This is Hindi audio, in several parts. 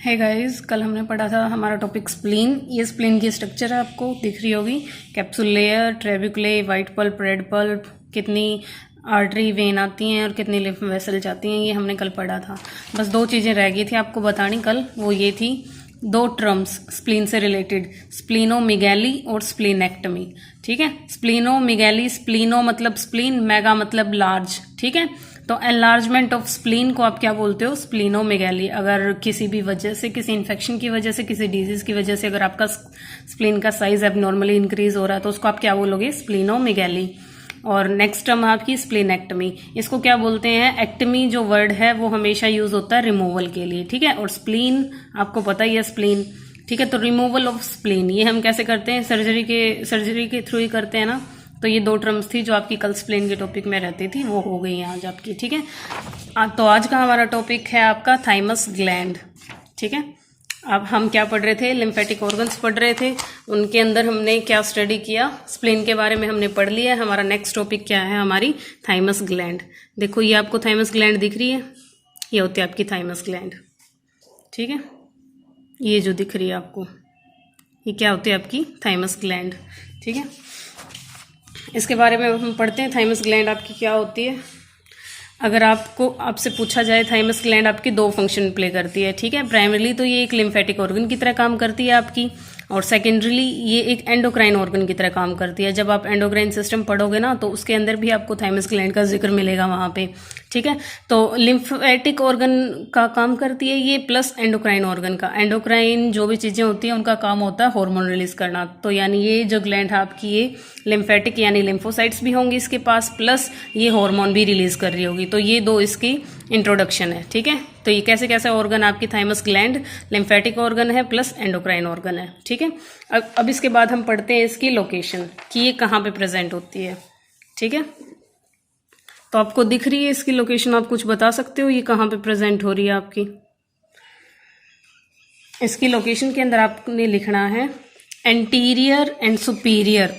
है गाइस, कल हमने पढ़ा था हमारा टॉपिक स्प्लीन। ये स्प्लीन की स्ट्रक्चर आपको दिख रही होगी, capsule layer, trabeculae, white pulp, red pulp, कितनी आर्टरी वेन आती हैं और कितनी लिम्फ वेसल जाती हैं, ये हमने कल पढ़ा था। बस दो चीज़ें रह गई थी आपको बतानी कल, वो ये थी दो टर्म्स स्प्लीन से रिलेटेड, स्प्लीनोमेगैली और स्प्लीनेक्टमी। ठीक है, स्प्लीनोमेगैली, स्प्लीनो मतलब स्प्लीन, मेगा मतलब लार्ज। ठीक है, तो एनलार्जमेंट ऑफ स्प्लीन को आप क्या बोलते हो? स्प्लीनोमेगैली। अगर किसी भी वजह से, किसी इन्फेक्शन की वजह से, किसी डिजीज की वजह से अगर आपका स्प्लीन का साइज एबनॉर्मली इंक्रीज हो रहा है तो उसको आप क्या बोलोगे? स्प्लीनोमेगैली। और नेक्स्ट टर्म आपकी स्प्लीनेक्टमी। इसको क्या बोलते हैं? एक्टमी जो वर्ड है वो हमेशा यूज होता है रिमूवल के लिए। ठीक है, और स्प्लीन आपको पता ही है स्प्लीन। ठीक है, तो रिमूवल ऑफ स्प्लीन ये हम कैसे करते हैं? सर्जरी के थ्रू ही करते हैं ना। तो ये दो टर्म्स थी जो आपकी कल स्प्लीन के टॉपिक में रहती थी, वो हो गई आज आपकी। ठीक है, तो आज का हमारा टॉपिक है आपका थाइमस ग्लैंड। ठीक है, अब हम क्या पढ़ रहे थे? लिम्फेटिक ऑर्गन्स पढ़ रहे थे, उनके अंदर हमने क्या स्टडी किया? स्प्लीन के बारे में हमने पढ़ लिया। हमारा नेक्स्ट टॉपिक क्या है? हमारी थाइमस ग्लैंड। देखो ये आपको थाइमस ग्लैंड दिख रही है, ये होती है आपकी थाइमस ग्लैंड। ठीक है, ये जो दिख रही है आपको, ये क्या होती है? आपकी थाइमस ग्लैंड। ठीक है, इसके बारे में हम पढ़ते हैं। थाइमस ग्लैंड आपकी क्या होती है? अगर आपसे पूछा जाए, थाइमस ग्लैंड आपकी दो फंक्शन प्ले करती है। ठीक है, प्राइमरीली तो ये एक लिम्फेटिक ऑर्गन की तरह काम करती है आपकी, और सेकेंडरीली ये एक एंडोक्राइन ऑर्गन की तरह काम करती है। जब आप एंडोक्राइन सिस्टम पढ़ोगे ना तो उसके अंदर भी आपको थाइमस ग्लैंड का जिक्र मिलेगा वहाँ पे। ठीक है, तो लिम्फेटिक ऑर्गन का काम करती है ये, प्लस एंडोक्राइन ऑर्गन का। एंडोक्राइन जो भी चीज़ें होती हैं उनका काम होता है हार्मोन रिलीज करना। तो यानी ये जो ग्लैंड है आपकी, ये लिम्फेटिक यानी लिम्फोसाइट्स भी होंगी इसके पास, प्लस ये हार्मोन भी रिलीज कर रही होगी। तो ये दो इसकी इंट्रोडक्शन है। ठीक है, तो ये कैसे कैसे ऑर्गन आपकी थाइमस ग्लैंड, लिम्फेटिक ऑर्गन है प्लस एंडोक्राइन ऑर्गन है। ठीक है, अब इसके बाद हम पढ़ते हैं इसकी लोकेशन कि ये कहाँ पे प्रेजेंट होती है। ठीक है, तो आपको दिख रही है इसकी लोकेशन, आप कुछ बता सकते हो ये कहाँ पे प्रेजेंट हो रही है आपकी? इसकी लोकेशन के अंदर आपने लिखना है anterior and superior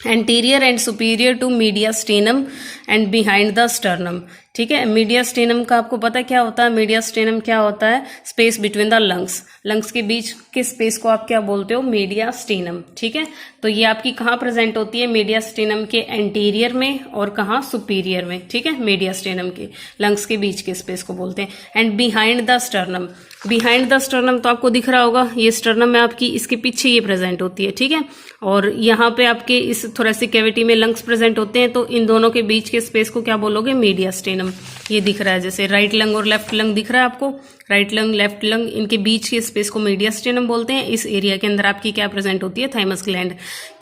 anterior and superior to mediastinum and behind the sternum. ठीक है, मीडियास्टेनम का आपको पता क्या होता है? मीडियास्टेनम क्या होता है? Space between the lungs, lungs के बीच के स्पेस को आप क्या बोलते हो? मीडियास्टेनम। ठीक है, तो ये आपकी कहाँ प्रेजेंट होती है? मीडियास्टेनम के एंटीरियर में, और कहाँ? सुपीरियर में। ठीक है, मीडियास्टेनम के लंग्स के बीच के स्पेस को बोलते हैं। And behind the sternum, behind the sternum तो आपको दिख रहा होगा, ये स्टर्नम है आपकी, इसके पीछे ये प्रेजेंट होती है। ठीक है, और यहाँ पे आपके इस थोरेसिक कैविटी में लंग्स प्रेजेंट होते हैं, तो इन दोनों के बीच के स्पेस को क्या बोलोगे? मीडियास्टेनम। ये दिख रहा है, जैसे राइट लंग और लेफ्ट लंग दिख रहा है आपको, राइट लंग लेफ्ट लंग, इनके बीच के स्पेस को मीडियास्टेनम बोलते हैं। इस एरिया के अंदर आपकी क्या प्रेजेंट होती है? Thymus gland.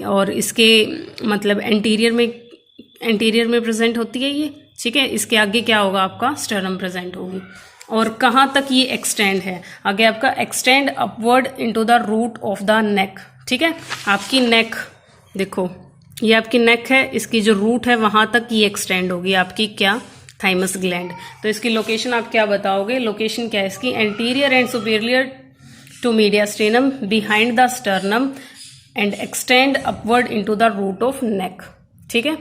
और इसके मतलब एंटीरियर में प्रेजेंट होती है ये। ठीक है, इसके आगे क्या होगा? आपका स्टर्नम प्रेजेंट होगी। और कहाँ तक ये एक्सटेंड है? आगे आपका extend upward into the root of the neck. ठीक है, आपकी नेक देखो, ये आपकी नेक है, इसकी जो रूट है वहां तक ये एक्सटेंड होगी आपकी क्या? Thymus gland. तो इसकी लोकेशन आप क्या बताओगे? लोकेशन क्या है इसकी? Anterior and superior to mediastinum, behind the sternum and extend upward into the root of neck. ठीक है,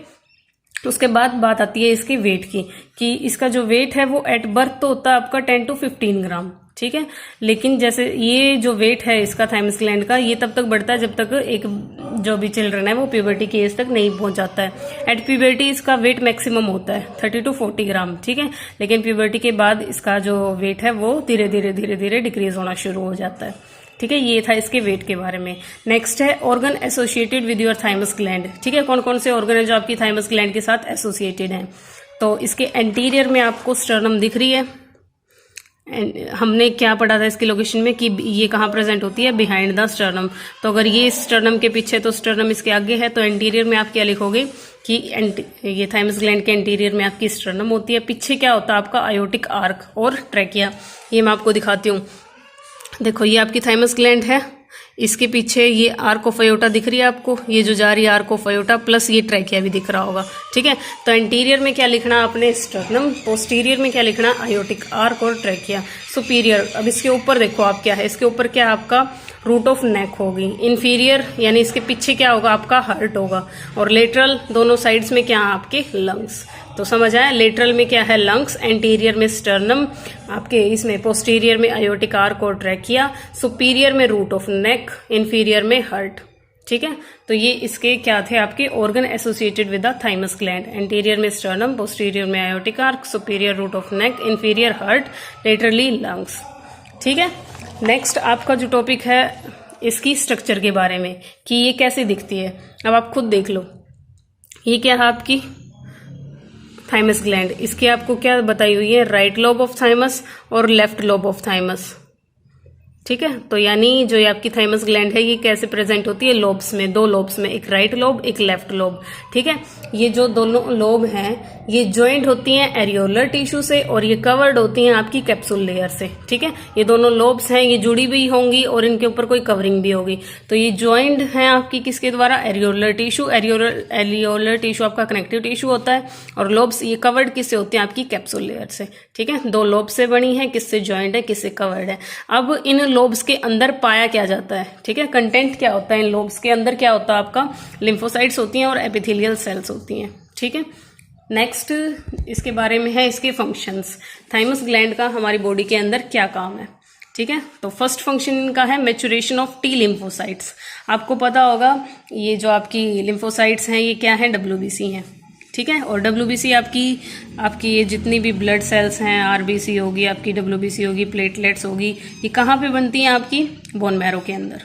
तो उसके बाद बात आती है इसके वेट की, कि इसका जो वेट है वो एट बर्थ तो होता है आपका 10 to 15 ग्राम। ठीक है, लेकिन जैसे ये जो वेट है इसका थाइमस ग्लैंड का, ये तब तक बढ़ता है जब तक एक जो भी चिल्ड्रन है वो प्यूबर्टी की एज तक नहीं पहुंच जाता है। एट प्यूबर्टी इसका वेट मैक्सिमम होता है 30 to 40 ग्राम। ठीक है, लेकिन प्यूबर्टी के बाद इसका जो वेट है वो धीरे धीरे डिक्रीज होना शुरू हो जाता है। ठीक है, ये था इसके वेट के बारे में। नेक्स्ट है organ associated with your thymus gland. ठीक है, कौन कौन से ऑर्गन है जो आपकी थाइमस ग्लैंड के साथ एसोसिएटेड हैं? तो इसके एंटीरियर में आपको स्टर्नम दिख रही है। हमने क्या पढ़ा था इसकी लोकेशन में कि ये कहाँ प्रेजेंट होती है? Behind the sternum. तो अगर ये स्टर्नम के पीछे तो स्टर्नम इसके आगे है, तो एंटीरियर में आप क्या लिखोगे कि ये थाइमस ग्लैंड के एंटीरियर में आपकी स्टर्नम होती है। पीछे क्या होता है आपका? आयोटिक आर्क और ट्रैकिया। ये मैं आपको दिखाती हूँ। देखो ये आपकी थाइमस ग्लैंड है, इसके पीछे ये आर्क ऑफ अयोटा दिख रही है आपको, ये जो जा रही है आर्क ऑफ अयोटा, प्लस ये ट्रैकिया भी दिख रहा होगा। ठीक है, तो एंटीरियर में क्या लिखना आपने? स्टर्नम। पोस्टीरियर में क्या लिखना? आयोटिक आर्क और ट्रैकिया। सुपीरियर। अब इसके ऊपर देखो आप क्या है, इसके ऊपर क्या है आपका रूट ऑफ नेक होगी। इन्फीरियर यानी इसके पीछे क्या होगा आपका हार्ट होगा। और लेटरल दोनों साइड्स में क्या है आपके लंग्स। तो समझ आया, लेटरल में क्या है लंग्स, एंटीरियर में स्टर्नम, आपके इसमें पोस्टीरियर में आयोटिक आर्क और ट्रैकिया, सुपीरियर में रूट ऑफ नेक, इन्फीरियर में हार्ट। ठीक है, तो ये इसके क्या थे आपके organ associated with the thymus gland. Anterior में स्टर्नम, पोस्टीरियर में aortic arch, superior root of neck, inferior heart, laterally lungs. ठीक है, नेक्स्ट आपका जो टॉपिक है इसकी स्ट्रक्चर के बारे में कि ये कैसे दिखती है। अब आप खुद देख लो, ये क्या है आपकी थाइमस ग्लैंड। इसकी आपको क्या बताई हुई है, राइट लोब ऑफ थाइमस और लेफ्ट लोब ऑफ थाइमस। ठीक है, तो यानी जो ये आपकी थाइमस ग्लैंड है ये कैसे प्रेजेंट होती है, लोब्स में, दो लोब्स में, एक राइट लोब एक लेफ्ट लोब। ठीक है, ये जो दोनों लोब हैं ये ज्वाइंट होती हैं एरियोलर टिश्यू से और ये कवर्ड होती हैं आपकी कैप्सूल लेयर से। ठीक है, ये दोनों लोब्स हैं ये जुड़ी भी होंगी और इनके ऊपर कोई कवरिंग भी होगी। तो ये ज्वाइंट है आपकी किसके द्वारा, एरियोलर टिश्यू। एरियोलर टिश्यू आपका कनेक्टिव टिश्यू होता है और लोब्स ये कवर्ड किससे होती हैं आपकी कैप्सूल लेयर से। ठीक है, दो लोब से बनी है, किससे ज्वाइंट है किससे कवर्ड है। अब इन लोब्स के अंदर पाया क्या जाता है, ठीक है, कंटेंट क्या होता है इन लोब्स के अंदर, क्या होता है आपका लिम्फोसाइट्स होती हैं और एपिथेलियल सेल्स होती हैं। ठीक है, नेक्स्ट इसके बारे में है इसके फंक्शंस। थाइमस ग्लैंड का हमारी बॉडी के अंदर क्या काम है। ठीक है, तो फर्स्ट फंक्शन इनका है मैच्योरेशन ऑफ टी लिम्फोसाइट्स। आपको पता होगा ये जो आपकी लिम्फोसाइट्स हैं ये क्या है, WBC हैं। ठीक है, और WBC आपकी ये जितनी भी ब्लड सेल्स हैं, RBC होगी आपकी, WBC होगी, प्लेटलेट्स होगी, ये कहाँ पे बनती हैं आपकी बोन मैरो के अंदर।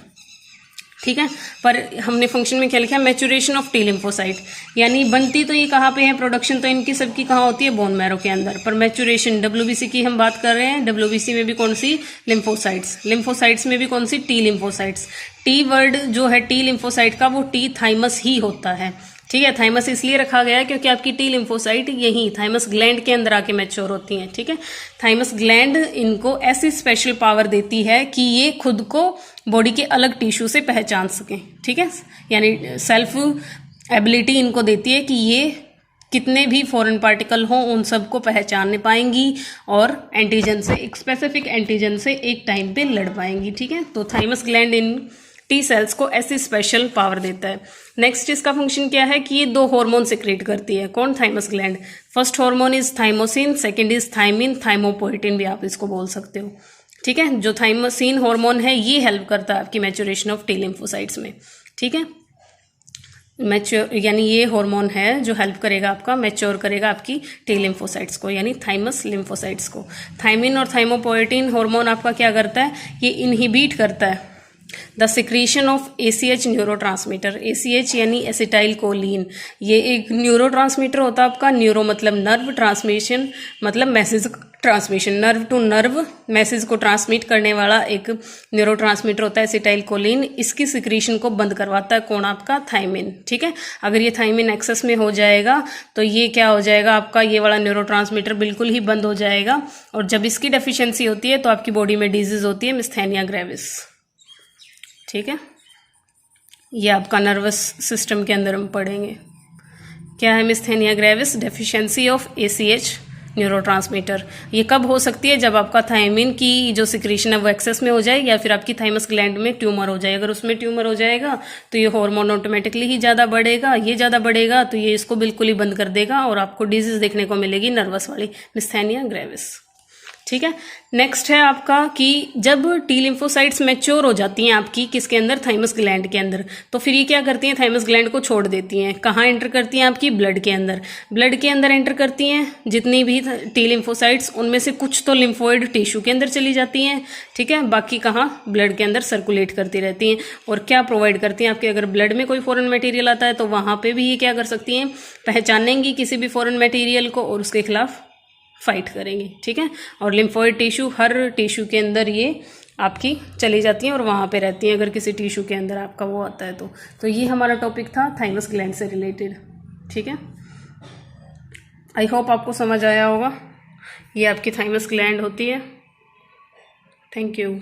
ठीक है, पर हमने फंक्शन में क्या लिखा है, मैच्योरेशन ऑफ टी लिम्फोसाइट, यानी बनती तो ये कहाँ पे है, प्रोडक्शन तो इनकी सबकी कहाँ होती है, बोन मैरो के अंदर, पर मैच्योरेशन WBC की हम बात कर रहे हैं। WBC में भी कौन सी, लिम्फोसाइट्स। लिम्फोसाइट्स में भी कौन सी, टी लिम्फोसाइट्स। टी वर्ड जो है टी लिम्फोसाइट का वो टी थाइमस ही होता है। ठीक है, थाइमस इसलिए रखा गया है क्योंकि आपकी टी लिम्फोसाइट यही थाइमस ग्लैंड के अंदर आके मैच्योर होती हैं। ठीक है, थाइमस ग्लैंड इनको ऐसी स्पेशल पावर देती है कि ये खुद को बॉडी के अलग टिश्यू से पहचान सकें। ठीक है, यानी सेल्फ एबिलिटी इनको देती है कि ये कितने भी फॉरेन पार्टिकल हों उन सबको पहचान पाएंगी और एंटीजन से, एक स्पेसिफिक एंटीजन से एक टाइम पे लड़ पाएंगी। ठीक है, तो thymus gland in T cells को ऐसी स्पेशल पावर देता है। नेक्स्ट इसका फंक्शन क्या है कि ये दो हार्मोन सिक्रेट करती है। कौन, thymus gland. First hormone is thymosin, second is thymin, thymopoietin भी आप इसको बोल सकते हो। ठीक है, जो थाइमोसिन हार्मोन है ये हेल्प करता है आपकी मैच्योरेशन ऑफ टी लिम्फोसाइट्स में। ठीक है, मैच्योर यानी ये हार्मोन है जो हेल्प करेगा आपका, मैच्योर करेगा आपकी टी लिम्फोसाइट्स को, यानी थाइमस लिम्फोसाइट्स को। थाइमिन और थाइमोपोएटिन हार्मोन आपका क्या करता है, ये इनहिबिट करता है the secretion of ACH neurotransmitter. ACH यानी एसिटाइल कोलिन, ये एक न्यूरोट्रांसमीटर होता है आपका। न्यूरो मतलब नर्व, ट्रांसमिशन मतलब message transmission, nerve to nerve message को ट्रांसमिट करने वाला एक न्यूरोट्रांसमीटर होता है एसिटाइल कोलिन। इसकी सिक्रीशन को बंद करवाता है कौन, आपका थाइमिन। ठीक है, अगर ये थाइमिन एक्सेस में हो जाएगा तो ये क्या हो जाएगा आपका, ये वाला न्यूरोट्रांसमीटर बिल्कुल ही बंद हो जाएगा और जब इसकी डेफिशिएंसी होती है तो आपकी बॉडी में डिजीज होती है मिस्थेनिया ग्रेविस। ठीक है, ये आपका नर्वस सिस्टम के अंदर हम पढ़ेंगे क्या है myasthenia gravis, deficiency of ACH neurotransmitter. ये कब हो सकती है, जब आपका थाइमिन की जो सिक्रीशन है वो एक्सेस में हो जाए या फिर आपकी थाइमस ग्लैंड में ट्यूमर हो जाए। अगर उसमें ट्यूमर हो जाएगा तो ये हार्मोन ऑटोमेटिकली ही ज़्यादा बढ़ेगा, ये ज़्यादा बढ़ेगा तो ये इसको बिल्कुल ही बंद कर देगा और आपको डिजीज देखने को मिलेगी नर्वस वाली, मिस्थेनिया ग्रेविस। ठीक है, नेक्स्ट है आपका कि जब टी लिम्फोसाइट्स मैच्योर हो जाती हैं आपकी किसके अंदर, थाइमस ग्लैंड के अंदर, तो फिर ये क्या करती हैं, थाइमस ग्लैंड को छोड़ देती हैं। कहाँ एंटर करती हैं, आपकी ब्लड के अंदर। ब्लड के अंदर एंटर करती हैं जितनी भी टी लिम्फोसाइट्स, उनमें से कुछ तो लिम्फोइड टिश्यू के अंदर चली जाती हैं। ठीक है, बाकी कहाँ, ब्लड के अंदर सर्कुलेट करती रहती हैं और क्या प्रोवाइड करती हैं आपके, अगर ब्लड में कोई फॉरेन मटेरियल आता है तो वहाँ पे भी ये क्या कर सकती हैं, पहचानेंगी किसी भी फॉरेन मटेरियल को और उसके खिलाफ फाइट करेंगी। ठीक है, और लिम्फोइड टिश्यू, हर टिश्यू के अंदर ये आपकी चली जाती हैं और वहाँ पे रहती हैं अगर किसी टिश्यू के अंदर आपका वो आता है तो ये हमारा टॉपिक था थाइमस ग्लैंड से रिलेटेड। ठीक है, आई होप आपको समझ आया होगा। ये आपकी थाइमस ग्लैंड होती है। Thank you.